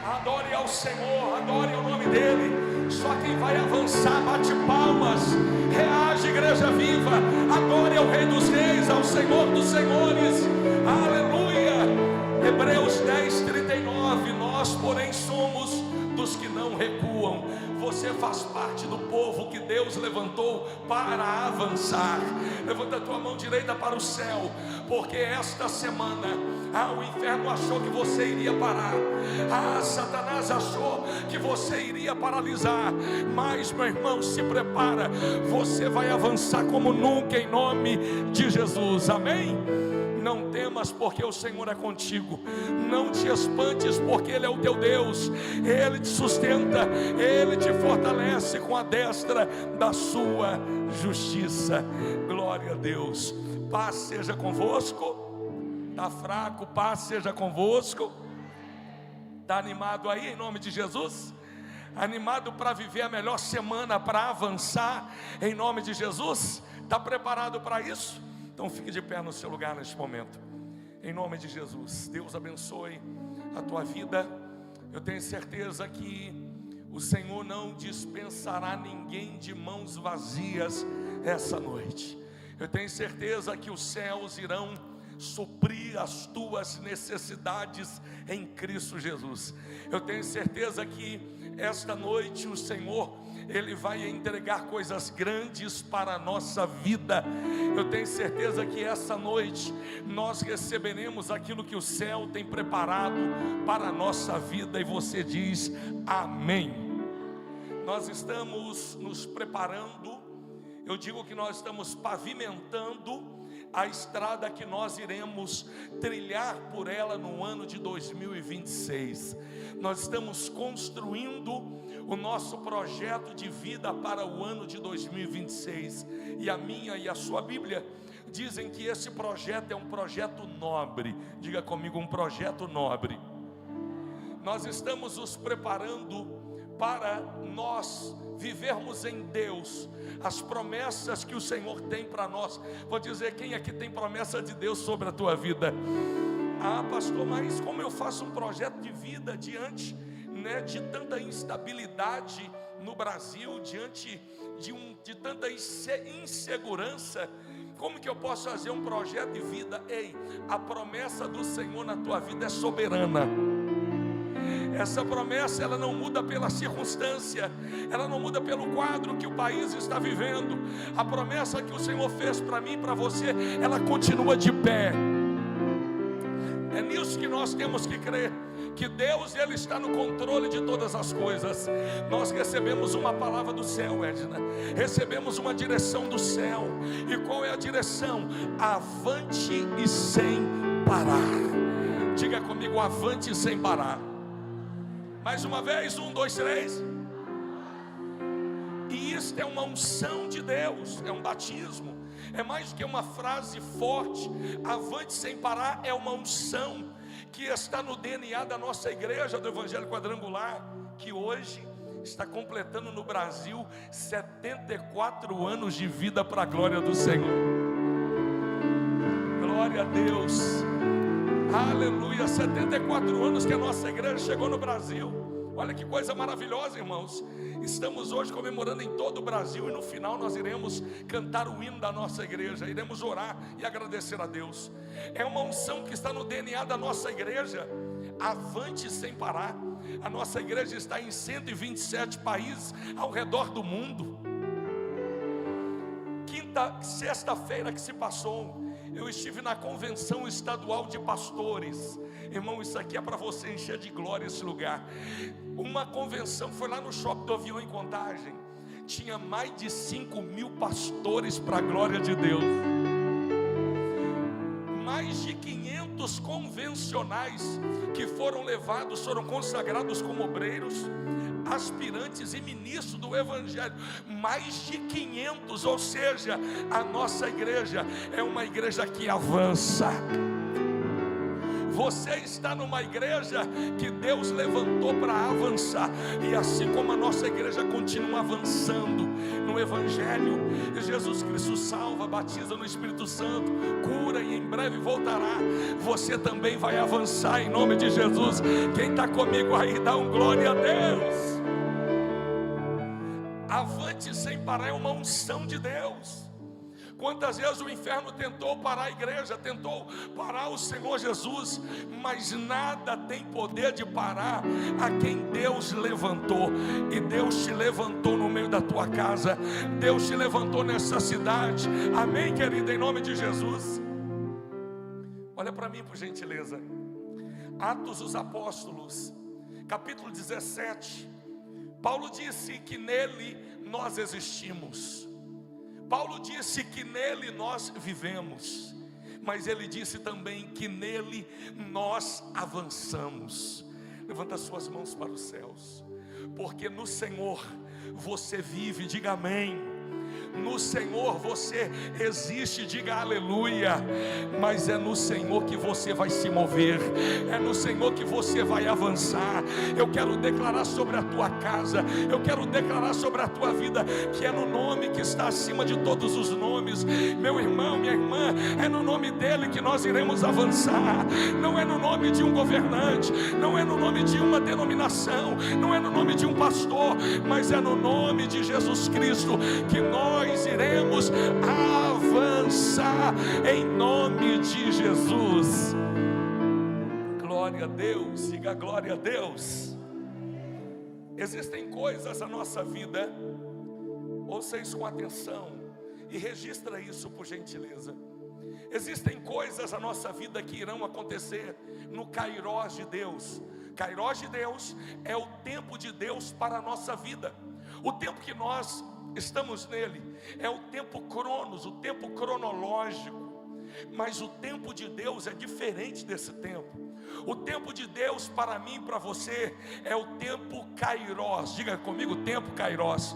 Adore ao Senhor, adore o nome dEle. Só quem vai avançar bate palmas. Reage, igreja viva. Adore ao Rei dos Reis, ao Senhor dos Senhores. Aleluia. Hebreus 10:39. Nós, porém, somos dos que não recuam. Você faz parte do povo que Deus levantou para avançar. Levanta a tua mão direita para o céu, porque esta semana o inferno achou que você iria parar, Satanás achou que você iria paralisar, mas, meu irmão, se prepara, você vai avançar como nunca em nome de Jesus, amém? Não temas, porque o Senhor é contigo. Não te espantes, porque Ele é o teu Deus. Ele te sustenta, Ele te fortalece com a destra da sua justiça. Glória a Deus. Paz seja convosco. Está fraco, paz seja convosco. Está animado aí em nome de Jesus? Animado para viver a melhor semana, para avançar em nome de Jesus? Está preparado para isso? Então fique de pé no seu lugar neste momento. Em nome de Jesus, Deus abençoe a tua vida. Eu tenho certeza que o Senhor não dispensará ninguém de mãos vazias essa noite. Eu tenho certeza que os céus irão suprir as tuas necessidades em Cristo Jesus. Eu tenho certeza que esta noite o Senhor, Ele vai entregar coisas grandes para a nossa vida. Eu tenho certeza que essa noite nós receberemos aquilo que o céu tem preparado para a nossa vida, e você diz amém. Nós estamos nos preparando, eu digo que nós estamos pavimentando a estrada que nós iremos trilhar por ela no ano de 2026. Nós estamos construindo o nosso projeto de vida para o ano de 2026. E a minha e a sua Bíblia dizem que esse projeto é um projeto nobre. Diga comigo, um projeto nobre. Nós estamos nos preparando para nós vivermos em Deus as promessas que o Senhor tem para nós. Vou dizer, quem aqui tem promessa de Deus sobre a tua vida? Pastor, mas como eu faço um projeto de vida diante, de tanta instabilidade no Brasil, diante de tanta insegurança? Como que eu posso fazer um projeto de vida? Ei, a promessa do Senhor na tua vida é soberana. Essa promessa, ela não muda pela circunstância, ela não muda pelo quadro que o país está vivendo. A promessa que o Senhor fez para mim e para você, ela continua de pé. É nisso que nós temos que crer, que Deus, Ele está no controle de todas as coisas. Nós recebemos uma palavra do céu, Edna, recebemos uma direção do céu. E qual é a direção? Avante e sem parar. Diga comigo, avante e sem parar. Mais uma vez, 1, 2, 3. E isto é uma unção de Deus, é um batismo, é mais do que uma frase forte. Avante sem parar é uma unção que está no DNA da nossa igreja do Evangelho Quadrangular, que hoje está completando no Brasil 74 anos de vida para a glória do Senhor. Glória a Deus. Aleluia, 74 anos que a nossa igreja chegou no Brasil. Olha que coisa maravilhosa, irmãos. Estamos hoje comemorando em todo o Brasil, e no final nós iremos cantar o hino da nossa igreja, iremos orar e agradecer a Deus. É uma unção que está no DNA da nossa igreja. Avante sem parar. A nossa igreja está em 127 países ao redor do mundo. Sexta-feira que se passou, eu estive na convenção estadual de pastores. Irmão, isso aqui é para você encher de glória esse lugar. Uma convenção, foi lá no Shopping do Avião em Contagem. Tinha mais de 5.000 pastores para a glória de Deus. Mais de 500 convencionais que foram levados, foram consagrados como obreiros, aspirantes e ministros do Evangelho. Mais de 500, ou seja, a nossa igreja é uma igreja que avança. Você está numa igreja que Deus levantou para avançar. E assim como a nossa igreja continua avançando no Evangelho, Jesus Cristo salva, batiza no Espírito Santo, cura e em breve voltará. Você também vai avançar em nome de Jesus. Quem está comigo aí, dá um glória a Deus. Avante sem parar é uma unção de Deus. Quantas vezes o inferno tentou parar a igreja, tentou parar o Senhor Jesus, mas nada tem poder de parar a quem Deus levantou. E Deus te levantou no meio da tua casa, Deus te levantou nessa cidade. Amém, querida, em nome de Jesus. Olha para mim, por gentileza. Atos dos Apóstolos, capítulo 17. Paulo disse que nele nós existimos. Paulo disse que nele nós vivemos. Mas ele disse também que nele nós avançamos. Levanta as suas mãos para os céus. Porque no Senhor você vive, diga amém. No Senhor você existe, diga aleluia. Mas é no Senhor que você vai se mover, é no Senhor que você vai avançar. Eu quero declarar sobre a tua casa, eu quero declarar sobre a tua vida, que é no nome que está acima de todos os nomes. Meu irmão, minha irmã, é no nome dele que nós iremos avançar. Não é no nome de um governante, não é no nome de uma denominação, não é no nome de um pastor, mas é no nome de Jesus Cristo que nós iremos avançar em nome de Jesus. Glória a Deus, diga glória a Deus. Existem coisas na nossa vida, ouça isso com atenção e registra isso por gentileza. Existem coisas na nossa vida que irão acontecer no Kairós de Deus. Kairós de Deus é o tempo de Deus para a nossa vida. O tempo que nós estamos nele é o tempo cronos, o tempo cronológico. Mas o tempo de Deus é diferente desse tempo. O tempo de Deus para mim e para você é o tempo Kairós. Diga comigo, tempo Kairós.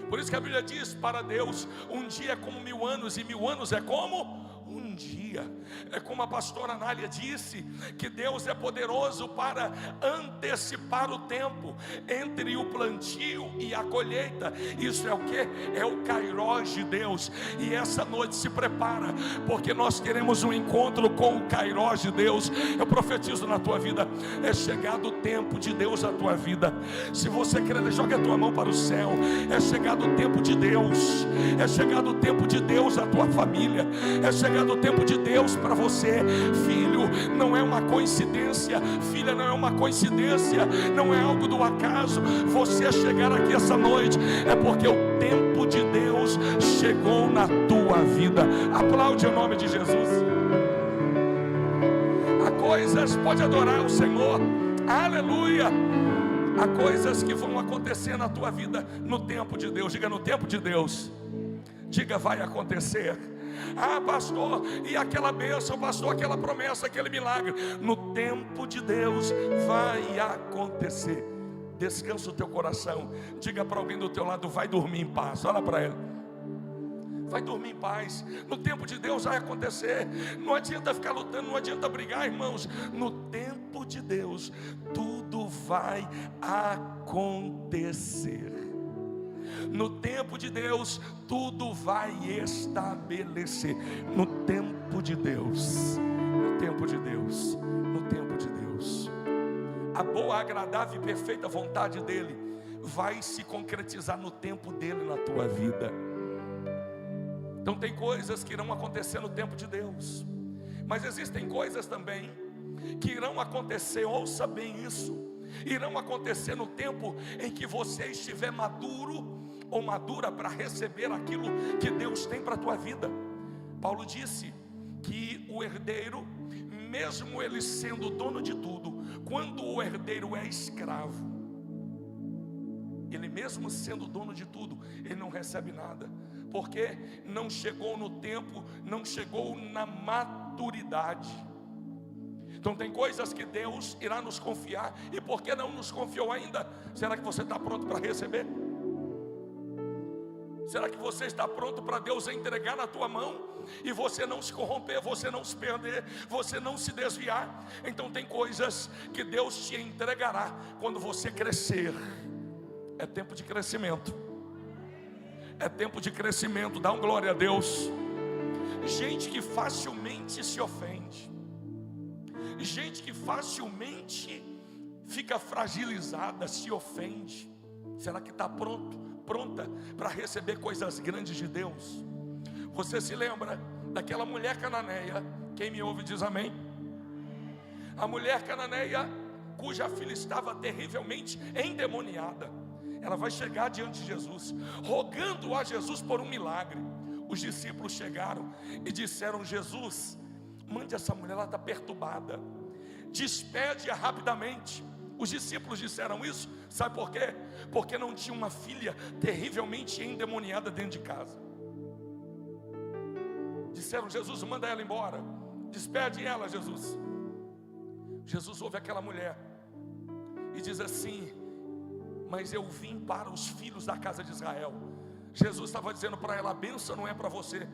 Por isso que a Bíblia diz, para Deus um dia é como 1000 anos, e 1000 anos é como um dia. É como a pastora Anália disse, que Deus é poderoso para antecipar o tempo entre o plantio e a colheita. Isso é o que? É o Kairós de Deus. E essa noite se prepara, porque nós teremos um encontro com o Kairós de Deus. Eu profetizo na tua vida, é chegado o tempo de Deus na tua vida. Se você quer, joga a tua mão para o céu. É chegado o tempo de Deus, é chegado o tempo de Deus na tua família, é chegado o tempo de Deus para você. Filho, não é uma coincidência. Filha, não é uma coincidência, não é algo do acaso. Você chegar aqui essa noite é porque o tempo de Deus chegou na tua vida. Aplaude o nome de Jesus. Há coisas, pode adorar o Senhor, aleluia. Há coisas que vão acontecer na tua vida no tempo de Deus. Diga, no tempo de Deus. Diga, vai acontecer. Ah, pastor, e aquela bênção, pastor, aquela promessa, aquele milagre. No tempo de Deus vai acontecer. Descansa o teu coração. Diga para alguém do teu lado, vai dormir em paz. Olha para ele. Vai dormir em paz. No tempo de Deus vai acontecer. Não adianta ficar lutando, não adianta brigar, irmãos. No tempo de Deus tudo vai acontecer. No tempo de Deus tudo vai estabelecer. No tempo de Deus, no tempo de Deus, no tempo de Deus. A boa, agradável e perfeita vontade dele vai se concretizar no tempo dele na tua vida. Então tem coisas que irão acontecer no tempo de Deus, mas existem coisas também que irão acontecer, ouça bem isso, irão acontecer no tempo em que você estiver maduro ou madura para receber aquilo que Deus tem para a tua vida. Paulo disse que o herdeiro, mesmo ele sendo dono de tudo, quando o herdeiro é escravo, ele mesmo sendo dono de tudo, ele não recebe nada, porque não chegou no tempo, não chegou na maturidade. Então tem coisas que Deus irá nos confiar, e por que não nos confiou ainda? Será que você está pronto para receber? Será que você está pronto para Deus entregar na tua mão e você não se corromper, você não se perder, você não se desviar? Então tem coisas que Deus te entregará quando você crescer. É tempo de crescimento. É tempo de crescimento. Dá um glória a Deus. Gente que facilmente se ofende, gente que facilmente fica fragilizada, se ofende. Será que está pronta para receber coisas grandes de Deus? Você se lembra daquela mulher cananeia? Quem me ouve diz amém. A mulher cananeia cuja filha estava terrivelmente endemoniada. Ela vai chegar diante de Jesus, rogando a Jesus por um milagre. Os discípulos chegaram e disseram: Jesus, mande essa mulher, ela está perturbada, despede-a rapidamente. Os discípulos disseram isso, sabe por quê? Porque não tinha uma filha terrivelmente endemoniada dentro de casa. Disseram: Jesus, manda ela embora, despede ela, Jesus. Jesus ouve aquela mulher e diz assim: mas eu vim para os filhos da casa de Israel. Jesus estava dizendo para ela: a bênção não é para você.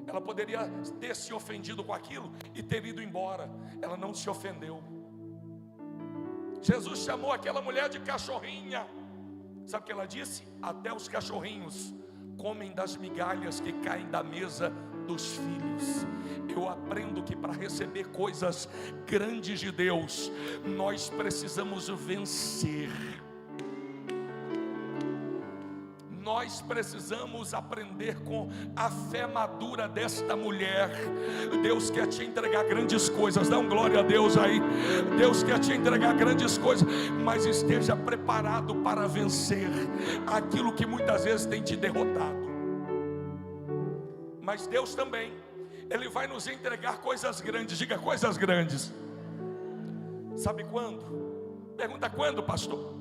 Ela poderia ter se ofendido com aquilo e ter ido embora. Ela não se ofendeu. Jesus chamou aquela mulher de cachorrinha. Sabe o que ela disse? Até os cachorrinhos comem das migalhas que caem da mesa dos filhos. Eu aprendo que para receber coisas grandes de Deus, nós precisamos vencer. Nós precisamos aprender com a fé madura desta mulher. Deus quer te entregar grandes coisas. Dá um glória a Deus aí. Deus quer te entregar grandes coisas, mas esteja preparado para vencer aquilo que muitas vezes tem te derrotado. Mas Deus também, Ele vai nos entregar coisas grandes. Diga: coisas grandes. Sabe quando? Pergunta: quando, pastor?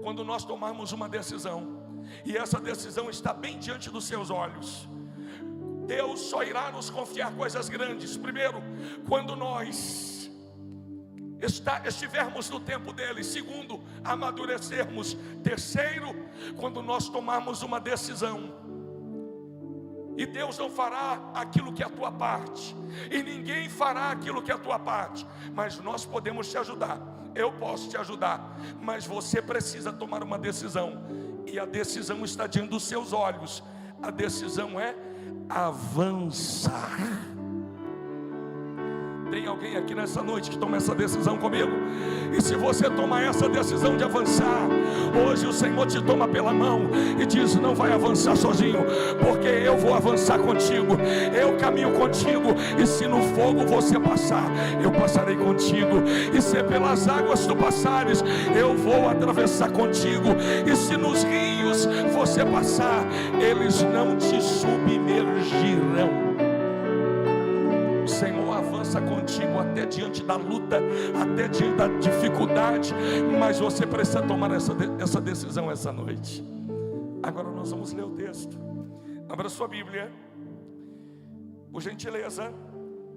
Quando nós tomarmos uma decisão e essa decisão está bem diante dos seus olhos. Deus só irá nos confiar coisas grandes. Primeiro, quando nós estivermos no tempo dele. Segundo, amadurecermos. Terceiro, quando nós tomarmos uma decisão. E Deus não fará aquilo que é a tua parte, e ninguém fará aquilo que é a tua parte, mas nós podemos te ajudar. Eu posso te ajudar, mas você precisa tomar uma decisão. E a decisão está diante dos seus olhos. A decisão é avançar. Tem alguém aqui nessa noite que toma essa decisão comigo? E se você tomar essa decisão de avançar, hoje o Senhor te toma pela mão e diz: não vai avançar sozinho, porque eu vou avançar contigo, eu caminho contigo. E se no fogo você passar, eu passarei contigo. E se pelas águas tu passares, eu vou atravessar contigo. E se nos rios você passar, eles não te submergirão. O Senhor avança contigo até diante da luta, até diante da dificuldade, mas você precisa tomar essa decisão essa noite. Agora nós vamos ler o texto. Abra sua Bíblia, por gentileza,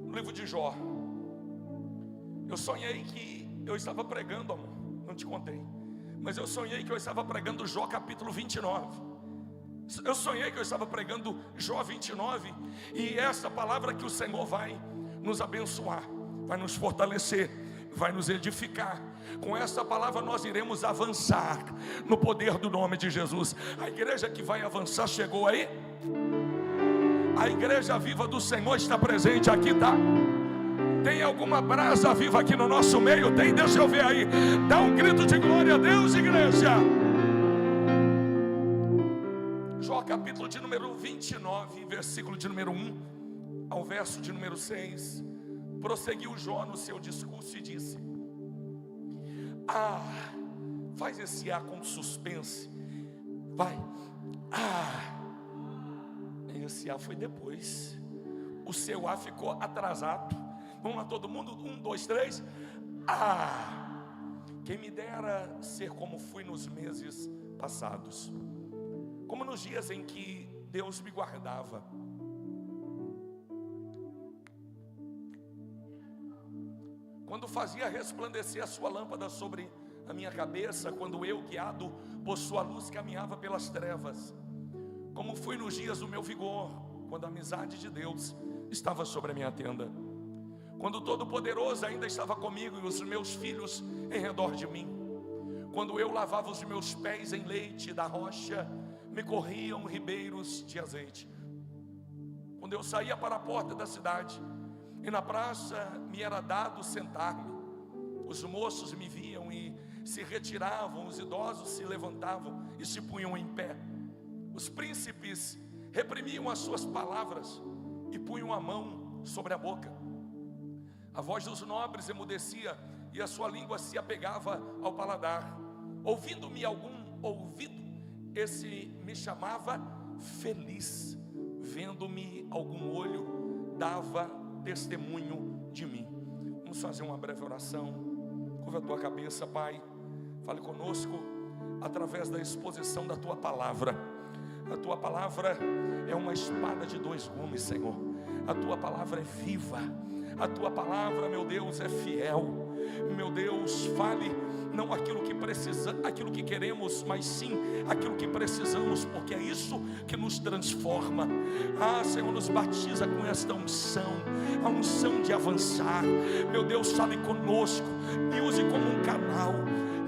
no livro de Jó. Eu sonhei que eu estava pregando, amor, não te contei, mas eu sonhei que eu estava pregando Jó capítulo 29. Eu sonhei que eu estava pregando Jó 29, e essa palavra que o Senhor vai nos abençoar, vai nos fortalecer, vai nos edificar. Com essa palavra nós iremos avançar no poder do nome de Jesus. A igreja que vai avançar chegou aí? A igreja viva do Senhor está presente aqui, tá? Tem alguma brasa viva aqui no nosso meio? Tem? Deixa eu ver aí. Dá um grito de glória a Deus, igreja. Jó capítulo de número 29, versículo de número 1 ao verso de número 6. Prosseguiu Jó no seu discurso e disse: faz esse com suspense. Vai. Esse foi depois. O seu ficou atrasado. Vamos lá todo mundo, 1, 2, 3. Quem me dera ser como fui nos meses passados, como nos dias em que Deus me guardava. Quando fazia resplandecer a sua lâmpada sobre a minha cabeça, quando eu, guiado por sua luz, caminhava pelas trevas. como fui nos dias do meu vigor, quando a amizade de Deus estava sobre a minha tenda, quando o Todo-Poderoso ainda estava comigo e os meus filhos em redor de mim, quando eu lavava os meus pés em leite da rocha, me corriam ribeiros de azeite. Quando eu saía para a porta da cidade, e na praça me era dado sentar-me, os moços me viam e se retiravam, os idosos se levantavam e se punham em pé. Os príncipes reprimiam as suas palavras e punham a mão sobre a boca. A voz dos nobres emudecia e a sua língua se apegava ao paladar. Ouvindo-me algum ouvido, esse me chamava feliz. Vendo-me algum olho, dava testemunho de mim. Vamos fazer uma breve oração. Curva a tua cabeça, Pai. Fale conosco através da exposição da tua palavra. A tua palavra é uma espada de dois gumes, Senhor. A tua palavra é viva. A tua palavra, meu Deus, é fiel. Meu Deus, fale não aquilo que precisa, aquilo que queremos, mas sim aquilo que precisamos, porque é isso que nos transforma. Senhor, nos batiza com esta unção, a unção de avançar. Meu Deus, fale conosco, me use como um canal,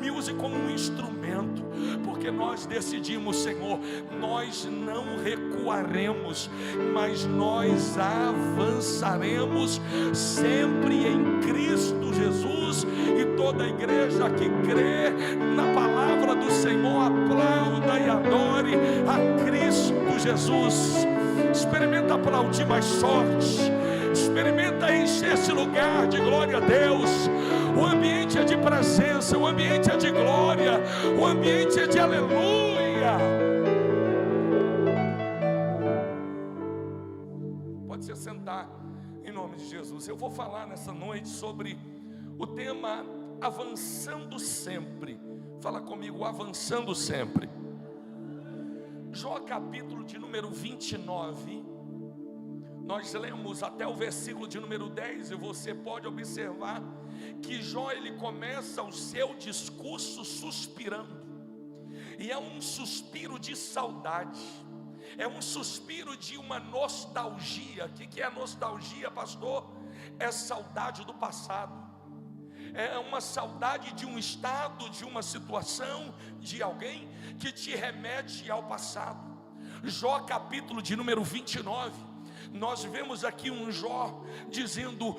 me use como um instrumento, porque nós decidimos, Senhor, nós não recuaremos, mas nós avançaremos sempre em Cristo Jesus. E toda a igreja que crê na palavra do Senhor aplauda e adore a Cristo Jesus. Experimenta aplaudir mais forte, experimenta encher esse lugar de glória a Deus. O ambiente é de presença, o ambiente é de glória, o ambiente é de aleluia. Pode se sentar em nome de Jesus. Eu vou falar nessa noite sobre o tema avançando sempre. Fala comigo, avançando sempre. Jó capítulo de número 29. Nós lemos até o versículo de número 10 e você pode observar que Jó ele começa o seu discurso suspirando. E é um suspiro de saudade. É um suspiro de uma nostalgia. O que é nostalgia, pastor? É saudade do passado. É uma saudade de um estado, de uma situação, de alguém que te remete ao passado. Jó capítulo de número 29. Nós vemos aqui um Jó dizendo: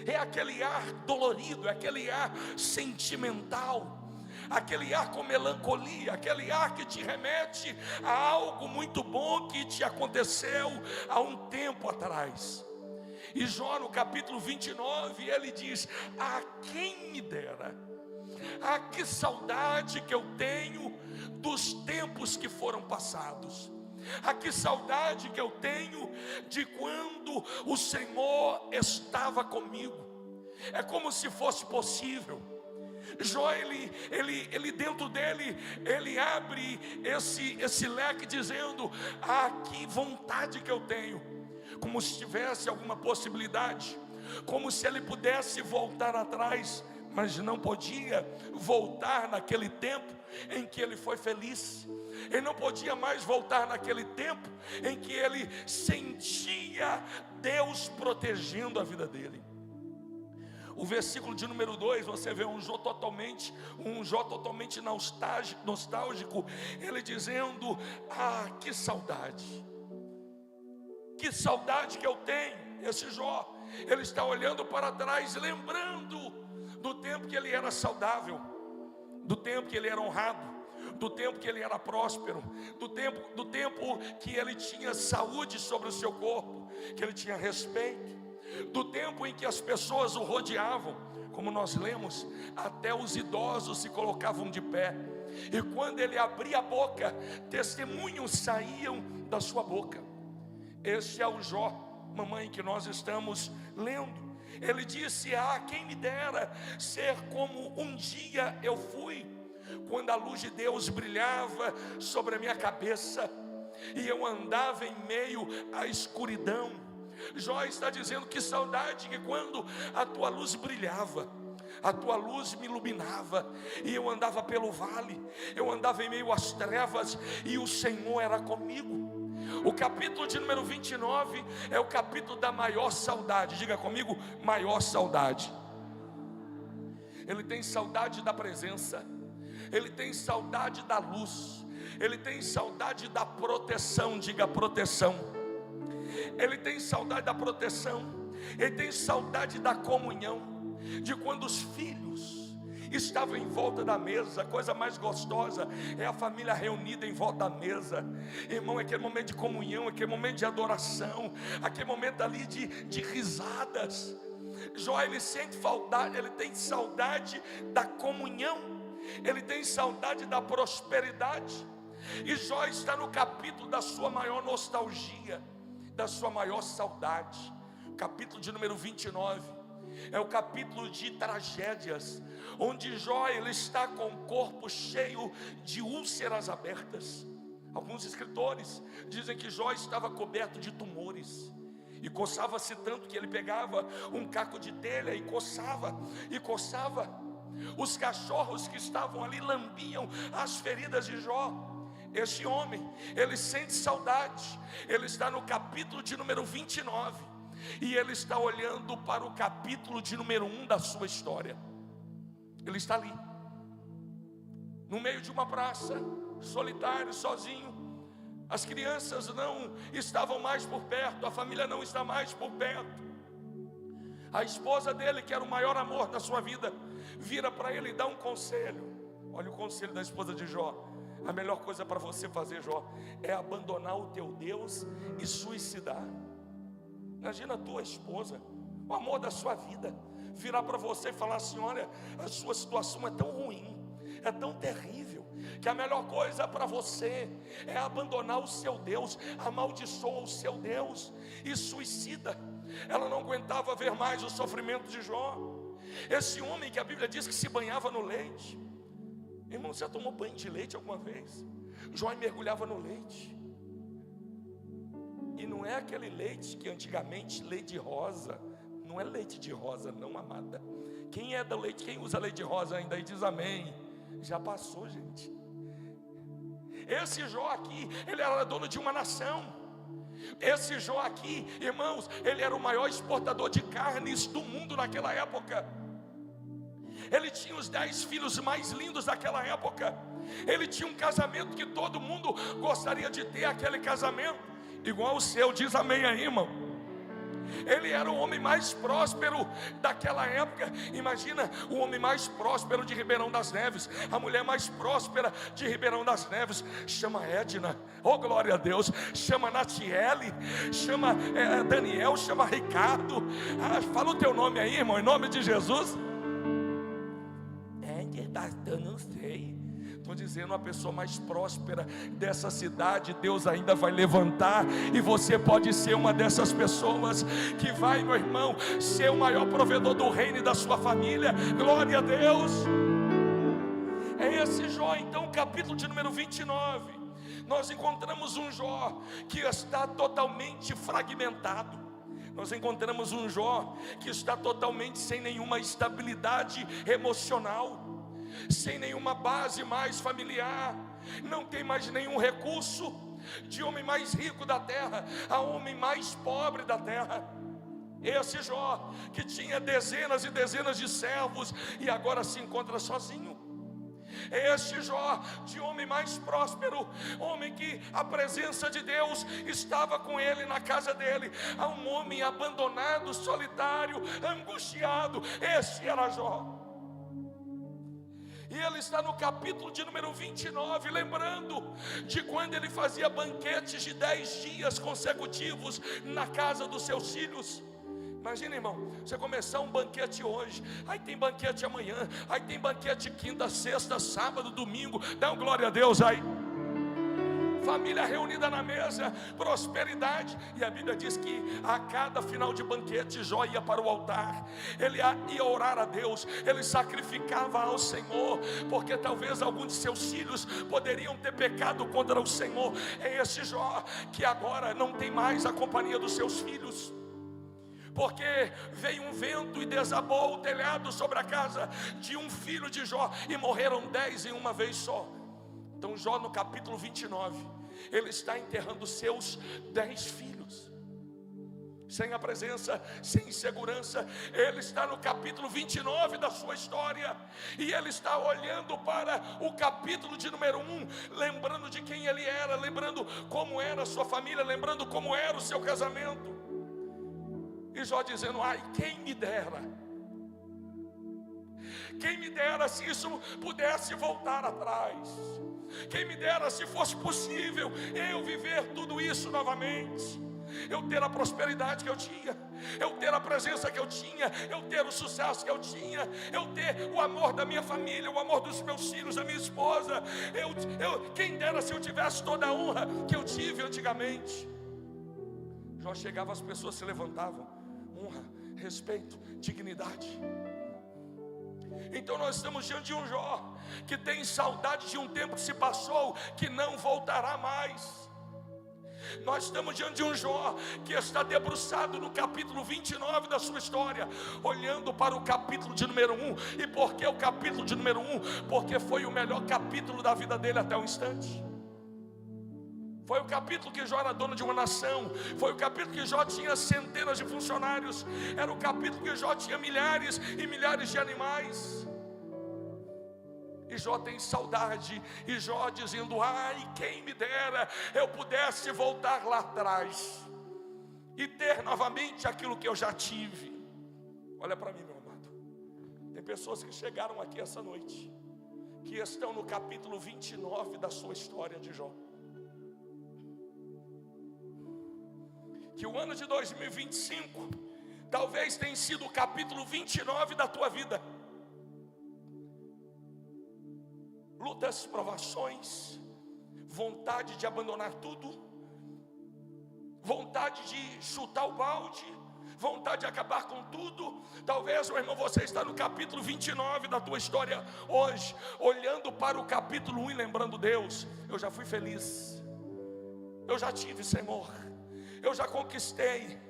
é aquele ar dolorido, é aquele ar sentimental, aquele ar com melancolia, aquele ar que te remete a algo muito bom que te aconteceu há um tempo atrás. E Jó no capítulo 29 ele diz: quem me dera, que saudade que eu tenho dos tempos que foram passados. Que saudade que eu tenho de quando o Senhor estava comigo. É como se fosse possível. Jó, ele dentro dele, ele abre esse leque dizendo: que vontade que eu tenho. Como se tivesse alguma possibilidade, como se ele pudesse voltar atrás, mas não podia voltar naquele tempo em que ele foi feliz. Ele não podia mais voltar naquele tempo em que ele sentia Deus protegendo a vida dele. O versículo de número 2, você vê um Jó totalmente nostálgico, ele dizendo: que saudade que eu tenho. Esse Jó, ele está olhando para trás, lembrando do tempo que ele era saudável, do tempo que ele era honrado, do tempo que ele era próspero, do tempo que ele tinha saúde sobre o seu corpo, que ele tinha respeito, do tempo em que as pessoas o rodeavam, como nós lemos, até os idosos se colocavam de pé, e quando ele abria a boca, testemunhos saíam da sua boca. Esse é o Jó, mamãe, que nós estamos lendo. Ele disse: quem me dera ser como um dia eu fui, quando a luz de Deus brilhava sobre a minha cabeça e eu andava em meio à escuridão. Jó está dizendo: que saudade que quando a tua luz brilhava, a tua luz me iluminava, e eu andava pelo vale, eu andava em meio às trevas, e o Senhor era comigo. O capítulo de número 29 é o capítulo da maior saudade. Diga comigo, maior saudade. Ele tem saudade da presença, ele tem saudade da luz, ele tem saudade da proteção. Diga proteção. Ele tem saudade da proteção, ele tem saudade da comunhão, de quando os filhos estavam em volta da mesa. A coisa mais gostosa é a família reunida em volta da mesa, irmão. Aquele momento de comunhão, aquele momento de adoração, aquele momento ali de risadas. Jó, ele sente saudade, ele tem saudade da comunhão, ele tem saudade da prosperidade. E Jó está no capítulo da sua maior nostalgia, da sua maior saudade. Capítulo de número 29 é o capítulo de tragédias, onde Jó ele está com o corpo cheio de úlceras abertas. Alguns escritores dizem que Jó estava coberto de tumores, e coçava-se tanto que ele pegava um caco de telha e coçava, e coçava. Os cachorros que estavam ali lambiam as feridas de Jó. Este homem, ele sente saudade. Ele está no capítulo de número 29, e ele está olhando para o capítulo de número 1 da sua história. Ele está ali, no meio de uma praça, solitário, sozinho. As crianças não estavam mais por perto, a família não está mais por perto. A esposa dele, que era o maior amor da sua vida, vira para ele e dá um conselho. Olha o conselho da esposa de Jó. A melhor coisa para você fazer, Jó, é abandonar o teu Deus e suicidar. Imagina a tua esposa, o amor da sua vida, virar para você e falar assim: olha, a sua situação é tão ruim, é tão terrível, que a melhor coisa para você é abandonar o seu Deus, amaldiçoa o seu Deus e suicida. Ela não aguentava ver mais o sofrimento de Jó. Esse homem que a Bíblia diz que se banhava no leite. Irmão, você já tomou banho de leite alguma vez? Jó mergulhava no leite, e não é aquele leite que antigamente, leite de rosa. Não é leite de rosa não, amada. Quem é do leite, quem usa leite de rosa ainda aí diz amém. Já passou, gente. Esse Jó aqui, ele era dono de uma nação. Esse Jó aqui, irmãos, ele era o maior exportador de carnes do mundo naquela época. Ele tinha os 10 filhos mais lindos daquela época. Ele tinha um casamento que todo mundo gostaria de ter, aquele casamento igual o seu. Diz amém aí, irmão. Ele era o homem mais próspero daquela época. Imagina o homem mais próspero de Ribeirão das Neves, a mulher mais próspera de Ribeirão das Neves. Chama Edna, oh glória a Deus. Chama Natiele, chama Daniel, chama Ricardo. Fala o teu nome aí, irmão, em nome de Jesus. Eu não sei. Estou dizendo, a pessoa mais próspera dessa cidade, Deus ainda vai levantar, e você pode ser uma dessas pessoas que vai, meu irmão, ser o maior provedor do reino e da sua família. Glória a Deus. É esse Jó, então, capítulo de número 29. Nós encontramos um Jó que está totalmente fragmentado. Nós encontramos um Jó que está totalmente sem nenhuma estabilidade emocional, sem nenhuma base mais familiar, não tem mais nenhum recurso. De homem mais rico da terra a homem mais pobre da terra. Esse Jó que tinha dezenas e dezenas de servos e agora se encontra sozinho. Este Jó, de homem mais próspero, homem que a presença de Deus estava com ele na casa dele, a um homem abandonado, solitário, angustiado. Este era Jó. E ele está no capítulo de número 29, lembrando de quando ele fazia banquetes de 10 dias consecutivos na casa dos seus filhos. Imagina, irmão, você começar um banquete hoje, aí tem banquete amanhã, aí tem banquete quinta, sexta, sábado, domingo. Dá um glória a Deus aí. Família reunida na mesa, prosperidade. E a Bíblia diz que a cada final de banquete Jó ia para o altar, ele ia orar a Deus, ele sacrificava ao Senhor, porque talvez alguns de seus filhos poderiam ter pecado contra o Senhor. É esse Jó que agora não tem mais a companhia dos seus filhos, porque veio um vento e desabou o telhado sobre a casa de um filho de Jó, e morreram 10 em uma vez só. Então Jó, no capítulo 29, ele está enterrando seus 10 filhos, sem a presença, sem segurança. Ele está no capítulo 29 da sua história, e ele está olhando para o capítulo de número 1, lembrando de quem ele era, lembrando como era a sua família, lembrando como era o seu casamento. E Jó dizendo: ai, quem me dera se isso pudesse voltar atrás, quem me dera se fosse possível eu viver tudo isso novamente, eu ter a prosperidade que eu tinha, eu ter a presença que eu tinha, eu ter o sucesso que eu tinha, eu ter o amor da minha família, o amor dos meus filhos, da minha esposa. Quem dera se eu tivesse toda a honra que eu tive antigamente. Jó chegava, as pessoas se levantavam: honra, respeito, dignidade. Então nós estamos diante de um Jó que tem saudade de um tempo que se passou, que não voltará mais. Nós estamos diante de um Jó que está debruçado no capítulo 29 da sua história, olhando para o capítulo de número 1. E por que o capítulo de número 1? Porque foi o melhor capítulo da vida dele até o instante. Foi o capítulo que Jó era dono de uma nação. Foi o capítulo que Jó tinha centenas de funcionários. Era o capítulo que Jó tinha milhares e milhares de animais. E Jó tem saudade. E Jó dizendo: ai, quem me dera eu pudesse voltar lá atrás e ter novamente aquilo que eu já tive. Olha para mim, meu amado. Tem pessoas que chegaram aqui essa noite, que estão no capítulo 29 da sua história de Jó. Que o ano de 2025 talvez tenha sido o capítulo 29 da tua vida. Lutas, provações, vontade de abandonar tudo, vontade de chutar o balde, vontade de acabar com tudo. Talvez, meu irmão, você está no capítulo 29 da tua história hoje, olhando para o capítulo 1 e lembrando: Deus, eu já fui feliz, eu já tive, Senhor, eu já conquistei.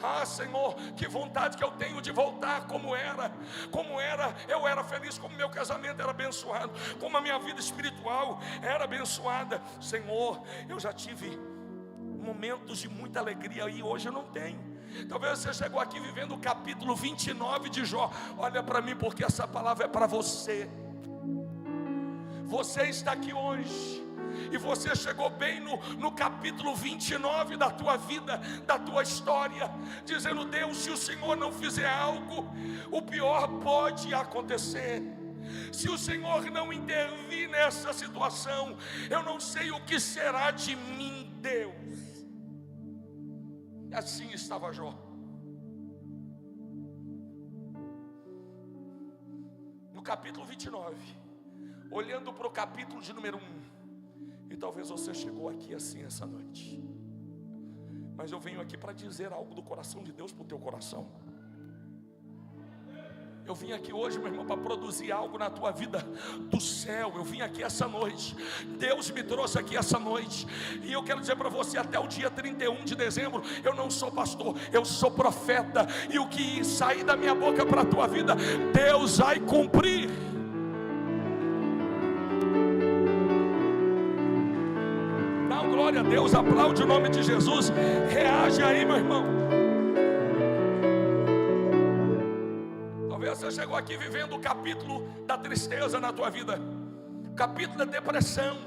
Ah, Senhor, que vontade que eu tenho de voltar como era. Eu era feliz, como meu casamento era abençoado, como a minha vida espiritual era abençoada. Senhor, eu já tive momentos de muita alegria e hoje eu não tenho. Talvez você chegou aqui vivendo o capítulo 29 de Jó. Olha para mim, porque essa palavra é para você. Você está aqui hoje e você chegou bem no capítulo 29 da tua vida, da tua história, dizendo: Deus, se o Senhor não fizer algo, o pior pode acontecer. Se o Senhor não intervir nessa situação, eu não sei o que será de mim, Deus. Assim estava Jó. No capítulo 29, olhando para o capítulo de número 1. E talvez você chegou aqui assim essa noite, mas eu venho aqui para dizer algo do coração de Deus para o teu coração. Eu vim aqui hoje, meu irmão, para produzir algo na tua vida do céu. Eu vim aqui essa noite, Deus me trouxe aqui essa noite, e eu quero dizer para você: até o dia 31 de dezembro, eu não sou pastor, eu sou profeta, e o que sair da minha boca para a tua vida, Deus vai cumprir. Dá glória a Deus, aplaude o nome de Jesus, reage aí, meu irmão. Talvez você chegou aqui vivendo o capítulo da tristeza na tua vida, capítulo da depressão,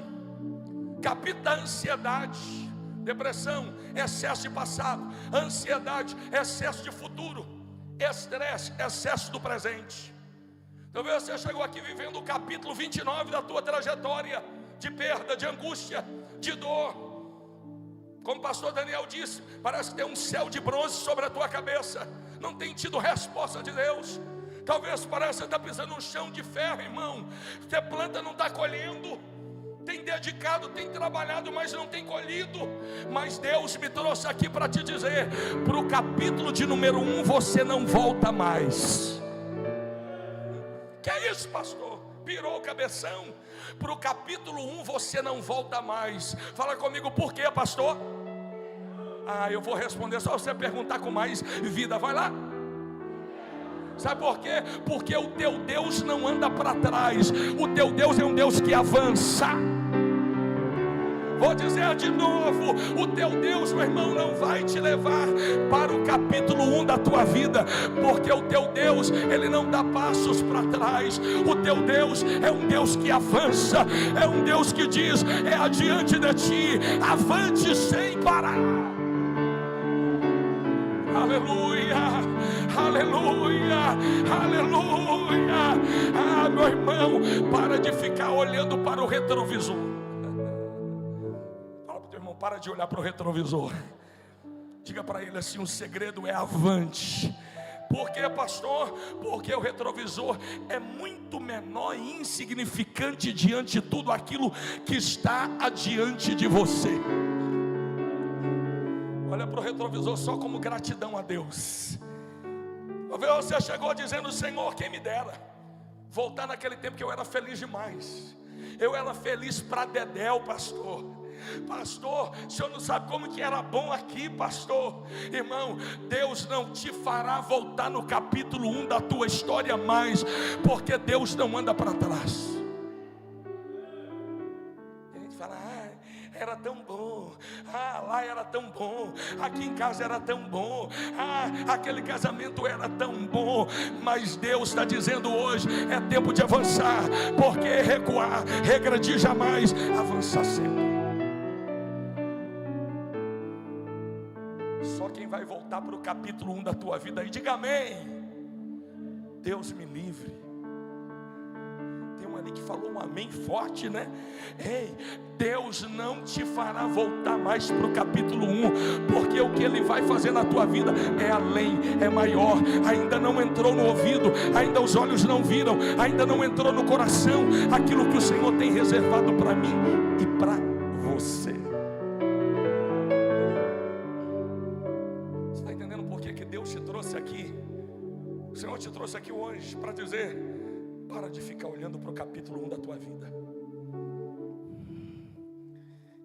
capítulo da ansiedade. Depressão, excesso de passado; ansiedade, excesso de futuro; estresse, excesso do presente. Talvez você chegou aqui vivendo o capítulo 29 da tua trajetória, de perda, de angústia, de dor. Como o pastor Daniel disse, parece que tem um céu de bronze sobre a tua cabeça, não tem tido resposta de Deus. Talvez pareça que você está pisando num chão de ferro, irmão. Você planta, não está colhendo. Tem dedicado, tem trabalhado, mas não tem colhido. Mas Deus me trouxe aqui para te dizer: para o capítulo de número 1 você não volta mais. Que é isso, pastor? Pirou o cabeção? Para o capítulo 1 você não volta mais. Fala comigo, por quê, pastor? Eu vou responder só você perguntar com mais vida. Vai lá. Sabe por quê? Porque o teu Deus não anda para trás. O teu Deus é um Deus que avança. Vou dizer de novo, o teu Deus, meu irmão, não vai te levar para o capítulo 1 da tua vida, porque o teu Deus, Ele não dá passos para trás. O teu Deus é um Deus que avança, é um Deus que diz, é adiante de ti, avante sem parar. Aleluia, aleluia, aleluia. Meu irmão, para de ficar olhando para o retrovisor. Para de olhar para o retrovisor. Diga para ele assim: o segredo é avante. Por quê, pastor? Porque o retrovisor é muito menor e insignificante diante de tudo aquilo que está adiante de você. Olha para o retrovisor só como gratidão a Deus. Você chegou dizendo: Senhor, quem me dera voltar naquele tempo que eu era feliz demais. Eu era feliz para dedéu, pastor. Pastor, o senhor não sabe como que era bom aqui, pastor. Irmão, Deus não te fará voltar no capítulo 1 da tua história mais, porque Deus não anda para trás. A gente fala: era tão bom, lá era tão bom, aqui em casa era tão bom, aquele casamento era tão bom. Mas Deus está dizendo hoje: é tempo de avançar, porque recuar, regredir jamais, avançar sempre. Só quem vai voltar para o capítulo 1 da tua vida aí, diga amém. Deus me livre. Tem um ali que falou um amém forte, né? Ei, Deus não te fará voltar mais para o capítulo 1, porque o que Ele vai fazer na tua vida é além, é maior. Ainda não entrou no ouvido, ainda os olhos não viram, ainda não entrou no coração aquilo que o Senhor tem reservado para mim e para você. O Senhor te trouxe aqui hoje para dizer: para de ficar olhando para o capítulo 1 da tua vida.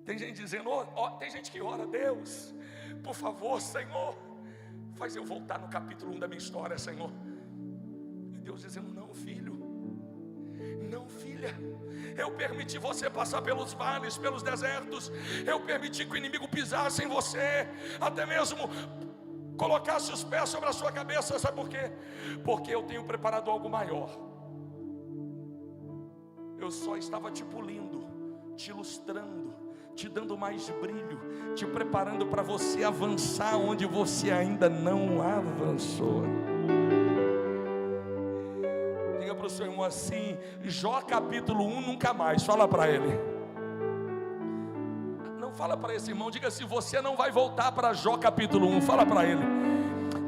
Tem gente dizendo, tem gente que ora: Deus, por favor, Senhor, faz eu voltar no capítulo 1 da minha história, Senhor. E Deus dizendo: não, filho, não, filha, eu permiti você passar pelos vales, pelos desertos. Eu permiti que o inimigo pisasse em você, até mesmo colocasse os pés sobre a sua cabeça. Sabe por quê? Porque eu tenho preparado algo maior. Eu só estava te polindo, te ilustrando, te dando mais brilho, te preparando para você avançar onde você ainda não avançou. Diga para o seu irmão assim: Jó capítulo 1 nunca mais. Fala para ele. Fala para esse irmão, diga assim: você não vai voltar para Jó capítulo 1, fala para ele.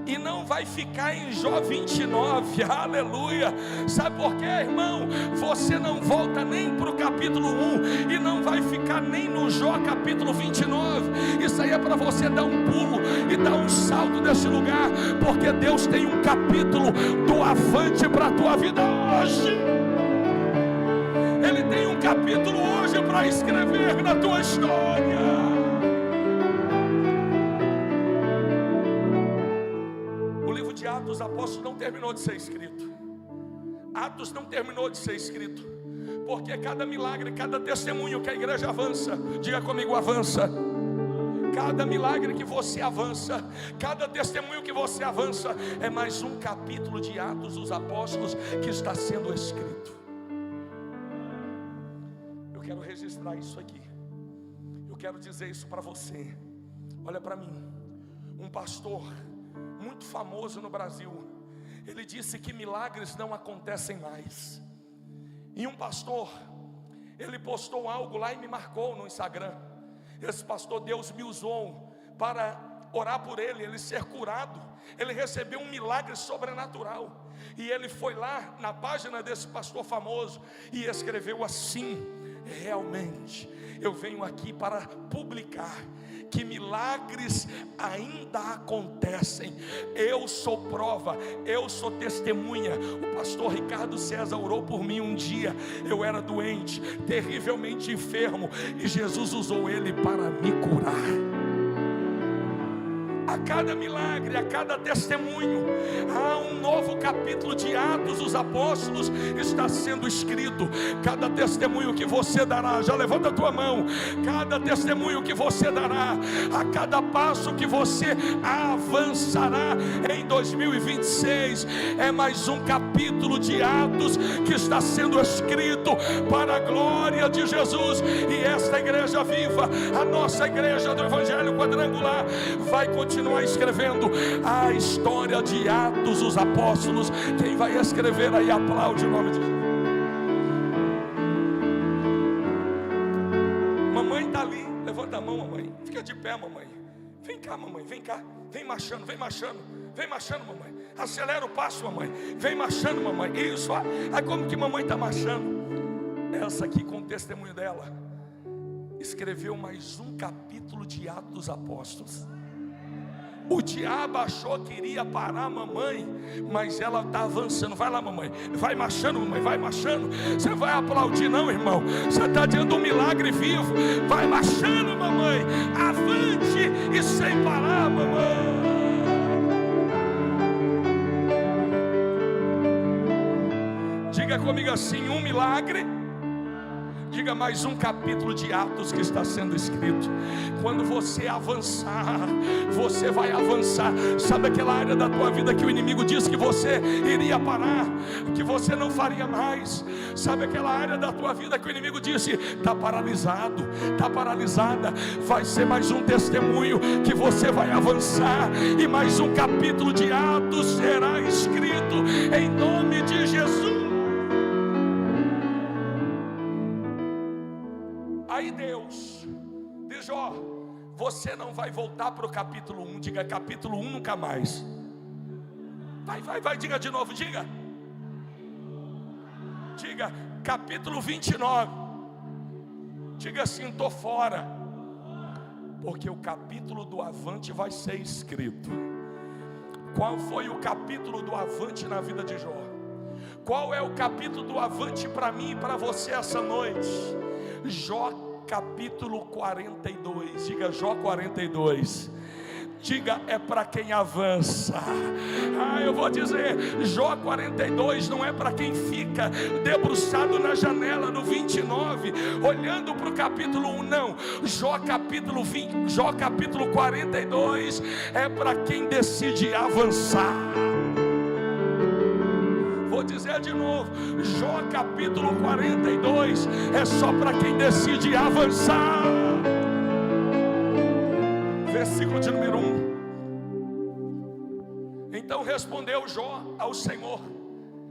E não vai ficar em Jó 29, aleluia. Sabe por quê, irmão? Você não volta nem para o capítulo 1 e não vai ficar nem no Jó capítulo 29. Isso aí é para você dar um pulo e dar um salto desse lugar, porque Deus tem um capítulo do avante para a tua vida hoje. Ele tem um capítulo hoje para escrever na tua história. O livro de Atos, Apóstolos, não terminou de ser escrito. Atos não terminou de ser escrito, porque cada milagre, cada testemunho que a igreja avança, diga comigo: avança. Cada milagre que você avança, cada testemunho que você avança, é mais um capítulo de Atos dos Apóstolos que está sendo escrito. Quero registrar isso aqui. Eu quero dizer isso para você. Olha para mim. Um pastor muito famoso no Brasil, ele disse que milagres não acontecem mais. E um pastor, ele postou algo lá e me marcou no Instagram. Esse pastor, Deus me usou para orar por ele ser curado. Ele recebeu um milagre sobrenatural. E ele foi lá na página desse pastor famoso e escreveu assim: realmente, eu venho aqui para publicar que milagres ainda acontecem. Eu sou prova, eu sou testemunha. O pastor Ricardo César orou por mim um dia. Eu era doente, terrivelmente enfermo, e Jesus usou ele para me curar. cada milagre, a cada testemunho, há um novo capítulo de Atos dos Apóstolos está sendo escrito. Cada testemunho que você dará, já levanta a tua mão, cada testemunho que você dará, a cada passo que você avançará em 2026, é mais um capítulo de Atos que está sendo escrito para a glória de Jesus. E esta igreja viva, a nossa igreja do Evangelho Quadrangular, vai continuar escrevendo a história de Atos dos Apóstolos. Quem vai escrever aí, aplaude o nome de Jesus. Mamãe está ali, levanta a mão, mamãe, fica de pé, mamãe. Vem cá, mamãe, vem cá, vem marchando, vem marchando, vem marchando, mamãe. Acelera o passo, mamãe, vem marchando, mamãe. Isso, aí como que mamãe está marchando? Essa aqui, com o testemunho dela, escreveu mais um capítulo de Atos dos Apóstolos. O diabo achou que iria parar a mamãe, mas ela está avançando. Vai lá, mamãe, vai marchando, mamãe, vai marchando. Você vai aplaudir não, irmão, você está diante de um milagre vivo. Vai marchando, mamãe, avante e sem parar, mamãe. Diga comigo assim: um milagre. Diga mais um capítulo de Atos que está sendo escrito. Quando você avançar, você vai avançar. Sabe aquela área da tua vida que o inimigo disse que você iria parar, que você não faria mais? Sabe aquela área da tua vida que o inimigo disse: está paralisado, está paralisada? Vai ser mais um testemunho que você vai avançar, e mais um capítulo de Atos será escrito em nome de Jesus. Aí Deus diz: ó, você não vai voltar para o capítulo 1. Diga capítulo 1 nunca mais. Vai, diga de novo, diga capítulo 29. Diga assim: estou fora, porque o capítulo do avante vai ser escrito. Qual foi o capítulo do avante na vida de Jó? Qual é o capítulo do avante para mim e para você essa noite? Jó capítulo 42, diga Jó 42. Diga, é para quem avança. Eu vou dizer, Jó 42 não é para quem fica debruçado na janela no 29, olhando para o capítulo 1, não. Jó capítulo 42 é para quem decide avançar. Vou dizer de novo, Jó capítulo 42 é só para quem decide avançar. Versículo de número 1. Então respondeu Jó ao Senhor.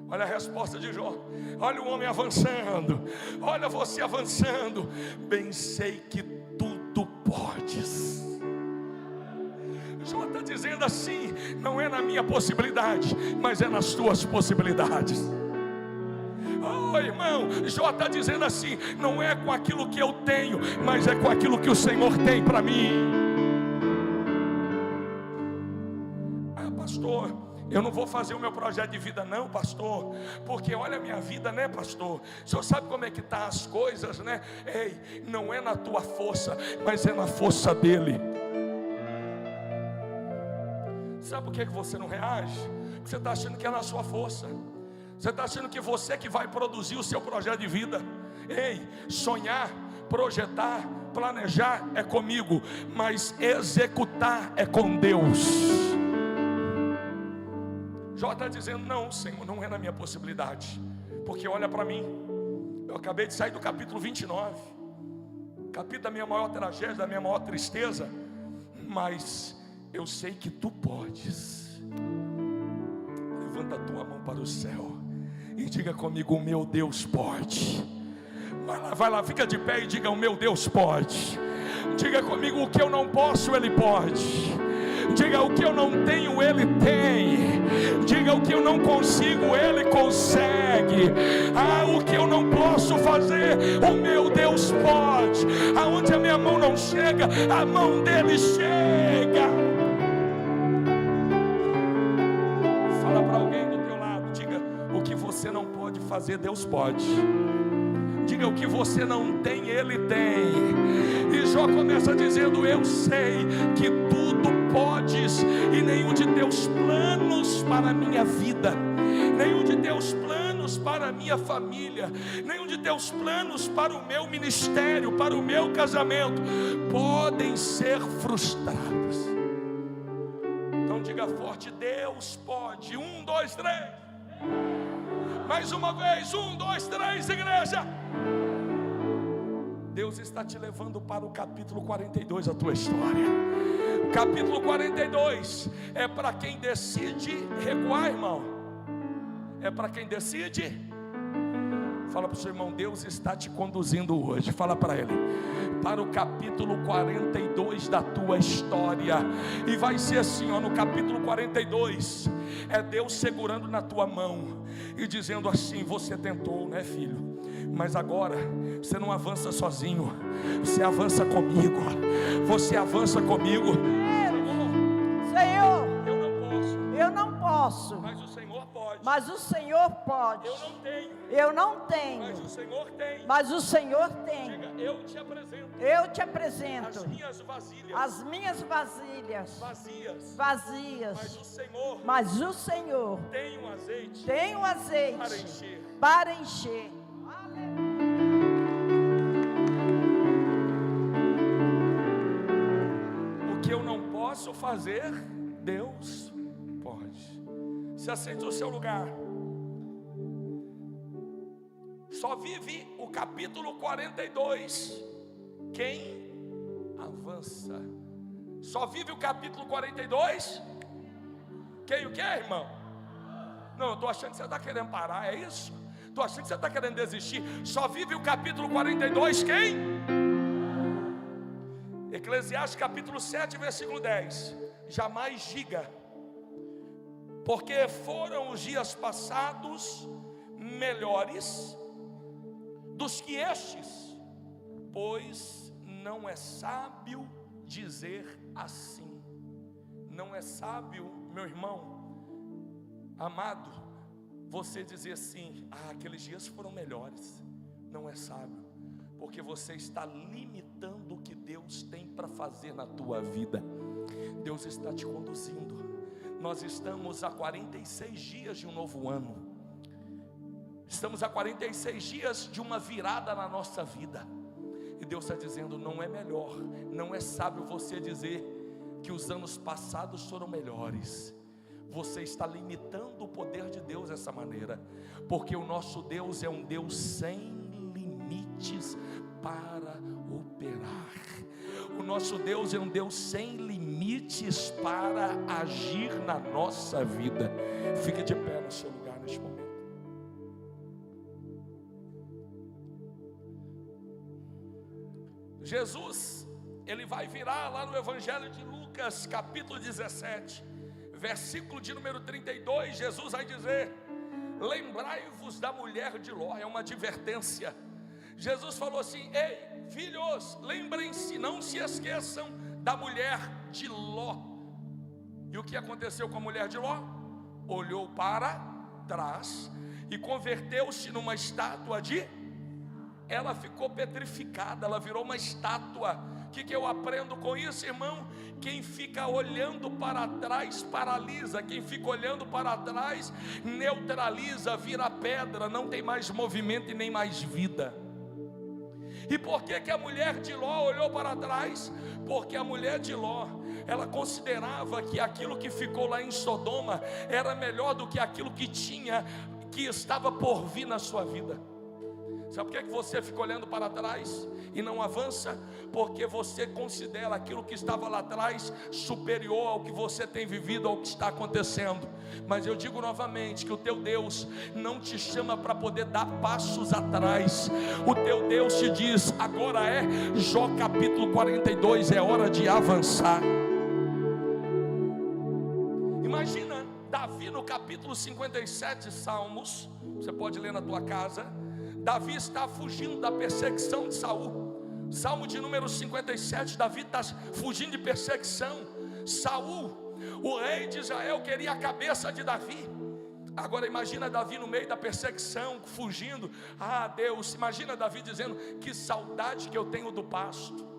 Olha a resposta de Jó. Olha o homem avançando, olha você avançando. Bem sei que tudo podes. Jó está dizendo assim: não é na minha possibilidade, mas é nas tuas possibilidades. Oh, irmão, Jó está dizendo assim: não é com aquilo que eu tenho, mas é com aquilo que o Senhor tem para mim. Pastor, eu não vou fazer o meu projeto de vida não, pastor, porque olha a minha vida, né, pastor? O senhor sabe como é que tá as coisas, né? Ei, não é na tua força, mas é na força dele. Sabe por que você não reage? Porque você está achando que é na sua força. Você está achando que você que vai produzir o seu projeto de vida. Ei, sonhar, projetar, planejar é comigo, mas executar é com Deus. Jó está dizendo: não, Senhor, não é na minha possibilidade, porque olha para mim, eu acabei de sair do capítulo 29, capítulo da minha maior tragédia, da minha maior tristeza, mas eu sei que tu podes. Levanta a tua mão para o céu e diga comigo: o meu Deus pode. Vai lá, fica de pé e diga: o meu Deus pode. Diga comigo: o que eu não posso, Ele pode. Diga: o que eu não tenho, Ele tem. Diga: o que eu não consigo, Ele consegue. O que eu não posso fazer, o meu Deus pode. Aonde a minha mão não chega, a mão dele chega. Fala para alguém do teu lado, diga: o que você não pode fazer, Deus pode. Diga: o que você não tem, Ele tem. E Jó começa dizendo: eu sei que tudo podes, e nenhum de teus planos para a minha vida, nenhum de teus planos para a minha família, nenhum de teus planos para o meu ministério, para o meu casamento, podem ser frustrados. Então diga forte: Deus pode. 1, 2, 3. Mais uma vez, 1, 2, 3, igreja. Deus está te levando para o capítulo 42 da tua história. O capítulo 42 é para quem decide recuar, irmão. É para quem decide. Fala para o seu irmão: Deus está te conduzindo hoje. Fala para ele: para o capítulo 42 da tua história. E vai ser assim, ó, no capítulo 42 é Deus segurando na tua mão e dizendo assim: você tentou, né, filho? Mas agora você não avança sozinho, você avança comigo. Você avança comigo. Senhor, eu não posso, mas o Senhor pode. mas o Senhor pode. Eu não tenho, Mas o Senhor tem. mas o Senhor tem. Diga: eu te apresento. Eu te apresento As minhas vasilhas. as minhas vasilhas vazias. vazias, Mas o Senhor tem um azeite tem um azeite para encher. para encher. O que eu não posso fazer, Deus pode. Se assente no seu lugar. Só vive o capítulo 42 quem avança. Só vive o capítulo 42 quem o que, irmão? Não, eu estou achando que você está querendo parar, é isso? Estou achando que você está querendo desistir. Só vive o capítulo 42 quem? Eclesiastes capítulo 7, versículo 10. Jamais diga, porque foram os dias passados melhores dos que estes, pois não é sábio dizer assim. Não é sábio, meu irmão amado, você dizer assim: aqueles dias foram melhores. Não é sábio, porque você está limitando o que Deus tem para fazer na tua vida. Deus está te conduzindo. Nós estamos a 46 dias de um novo ano. Estamos a 46 dias de uma virada na nossa vida. E Deus está dizendo: não é melhor, não é sábio você dizer que os anos passados foram melhores. Você está limitando o poder de Deus dessa maneira, porque o nosso Deus é um Deus sem limites para operar. O nosso Deus é um Deus sem limites para agir na nossa vida. Fique de pé no seu lugar neste momento. Jesus, ele vai virar lá no Evangelho de Lucas, capítulo 17, versículo de número 32. Jesus vai dizer: lembrai-vos da mulher de Ló. É uma advertência. Jesus falou assim: ei, filhos, lembrem-se, não se esqueçam da mulher de Ló. E o que aconteceu com a mulher de Ló? Olhou para trás e converteu-se numa estátua de... Ela ficou petrificada, ela virou uma estátua. O que eu aprendo com isso, irmão? Quem fica olhando para trás paralisa. Quem fica olhando para trás neutraliza, vira pedra, não tem mais movimento e nem mais vida. E por que a mulher de Ló olhou para trás? Porque a mulher de Ló, ela considerava que aquilo que ficou lá em Sodoma era melhor do que aquilo que estava por vir na sua vida. Sabe por que você fica olhando para trás e não avança? Porque você considera aquilo que estava lá atrás superior ao que você tem vivido, ao que está acontecendo. Mas eu digo novamente que o teu Deus não te chama para poder dar passos atrás. O teu Deus te diz: agora Jó capítulo 42, é hora de avançar. Imagina Davi no capítulo 57, Salmos, você pode ler na tua casa. Davi está fugindo da perseguição de Saul. Salmo de número 57, Davi está fugindo de perseguição. Saul, o rei de Israel, queria a cabeça de Davi. Agora imagina Davi no meio da perseguição, fugindo. Deus, imagina Davi dizendo: que saudade que eu tenho do pasto.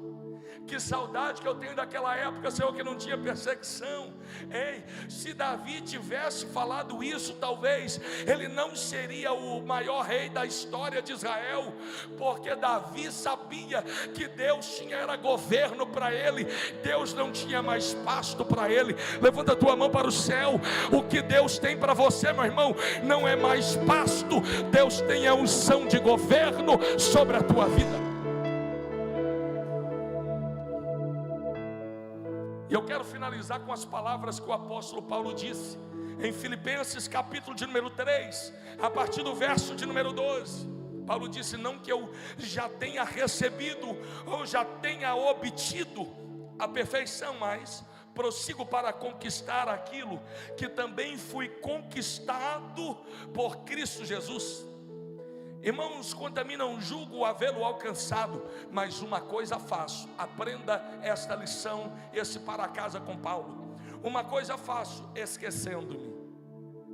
Que saudade que eu tenho daquela época, Senhor, que não tinha perseguição. Ei, se Davi tivesse falado isso, talvez ele não seria o maior rei da história de Israel, porque Davi sabia que Deus tinha era governo para ele, Deus não tinha mais pasto para ele. Levanta a tua mão para o céu. O que Deus tem para você, meu irmão, não é mais pasto. Deus tem a unção de governo sobre a tua vida. E eu quero finalizar com as palavras que o apóstolo Paulo disse em Filipenses capítulo de número 3, a partir do verso de número 12. Paulo disse: não que eu já tenha recebido ou já tenha obtido a perfeição, mas prossigo para conquistar aquilo que também fui conquistado por Cristo Jesus. Irmãos, quanto a mim não julgo havê-lo alcançado, mas uma coisa faço. Aprenda esta lição, esse para casa com Paulo. Uma coisa faço, esquecendo-me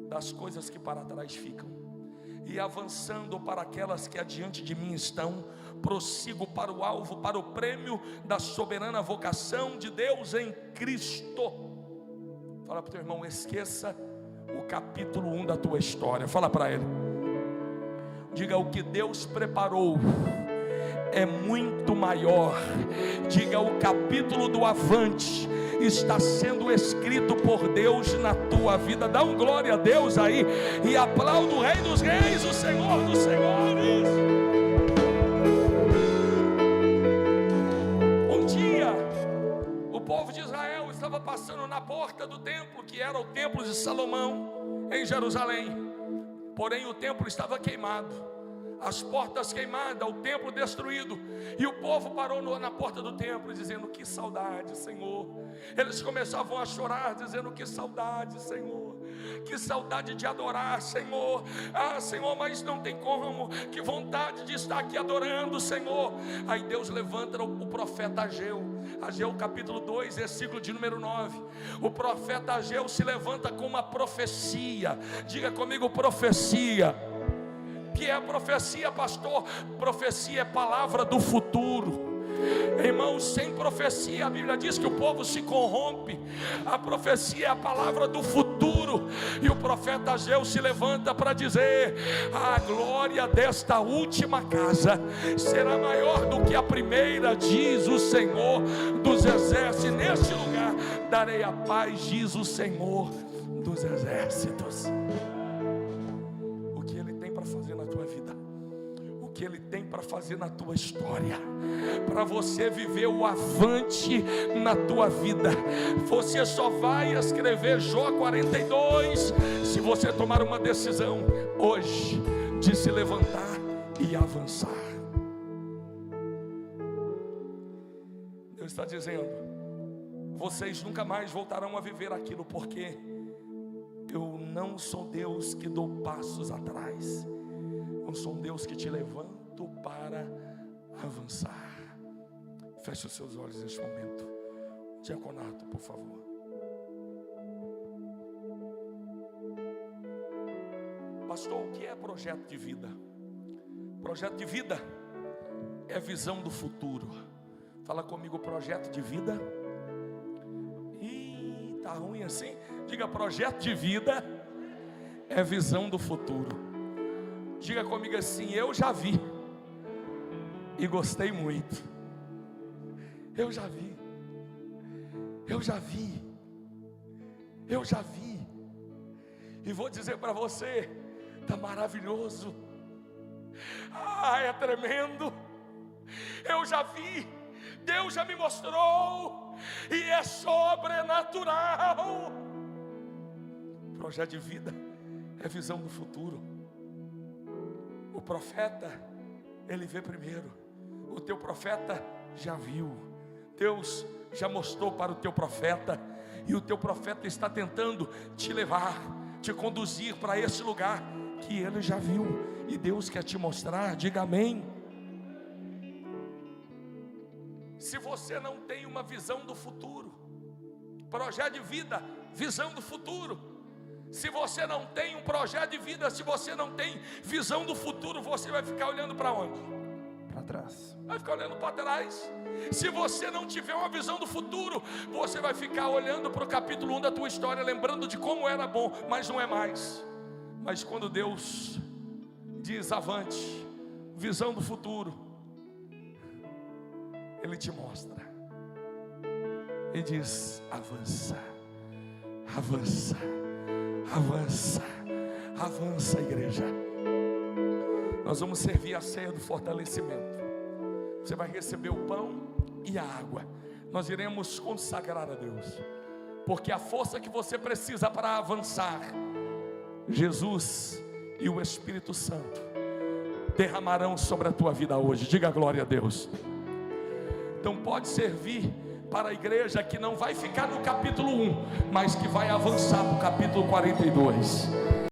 das coisas que para trás ficam e avançando para aquelas que adiante de mim estão, prossigo para o alvo, para o prêmio da soberana vocação de Deus em Cristo. Fala para o teu irmão: esqueça o capítulo 1 da tua história. Fala para ele. Diga: o que Deus preparou é muito maior. Diga: o capítulo do avante está sendo escrito por Deus na tua vida. Dá um glória a Deus aí e aplauda o Rei dos Reis, o Senhor dos Senhores. Um dia o povo de Israel estava passando na porta do templo, que era o templo de Salomão, em Jerusalém. Porém o templo estava queimado, as portas queimadas, o templo destruído. E o povo parou na porta do templo dizendo: que saudade, Senhor. Eles começavam a chorar dizendo: que saudade, Senhor. Que saudade de adorar, Senhor. Ah, Senhor, mas não tem como. Que vontade de estar aqui adorando, Senhor. Aí Deus levanta o profeta Ageu. Ageu capítulo 2, versículo de número 9. O profeta Ageu se levanta com uma profecia. Diga comigo: profecia. Que é a profecia, pastor? Profecia é palavra do futuro. Irmãos, sem profecia, a Bíblia diz que o povo se corrompe. A profecia é a palavra do futuro. E o profeta Ageu se levanta para dizer: a glória desta última casa será maior do que a primeira, diz o Senhor dos exércitos. Neste lugar darei a paz, diz o Senhor dos exércitos. O que Ele tem para fazer na tua vida, o que Ele tem para fazer na tua história, para você viver o avante na tua vida. Você só vai escrever Jó 42 se você tomar uma decisão hoje de se levantar e avançar. Deus está dizendo: vocês nunca mais voltarão a viver aquilo, porque eu não sou Deus que dou passos atrás. Eu sou um Deus que te levanto para avançar. Feche os seus olhos neste momento. Diaconato, por favor. Pastor, o que é projeto de vida? Projeto de vida é visão do futuro. Fala comigo: projeto de vida. Ih, tá ruim assim? Diga: projeto de vida é visão do futuro. Diga comigo assim: eu já vi e gostei muito. Eu já vi. Eu já vi. Eu já vi. E vou dizer para você: está maravilhoso. Ah, é tremendo. Eu já vi. Deus já me mostrou. E é sobrenatural. Projeto de vida é visão do futuro. O profeta, ele vê primeiro. O teu profeta já viu. Deus já mostrou para o teu profeta. E o teu profeta está tentando te levar, te conduzir para esse lugar que ele já viu. E Deus quer te mostrar. Diga amém. Se você não tem uma visão do futuro, projeto de vida, visão do futuro. Se você não tem um projeto de vida, se você não tem visão do futuro, você vai ficar olhando para onde? Para trás. Vai ficar olhando para trás. Se você não tiver uma visão do futuro, você vai ficar olhando para o capítulo 1 da tua história, lembrando de como era bom, mas não é mais. Mas quando Deus diz avante, visão do futuro, Ele te mostra e diz: avança, avança, avança, avança, igreja. Nós vamos servir a ceia do fortalecimento. Você vai receber o pão e a água. Nós iremos consagrar a Deus, porque a força que você precisa para avançar, Jesus e o Espírito Santo derramarão sobre a tua vida hoje. Diga glória a Deus. Então pode servir para a igreja que não vai ficar no capítulo 1, mas que vai avançar para o capítulo 42.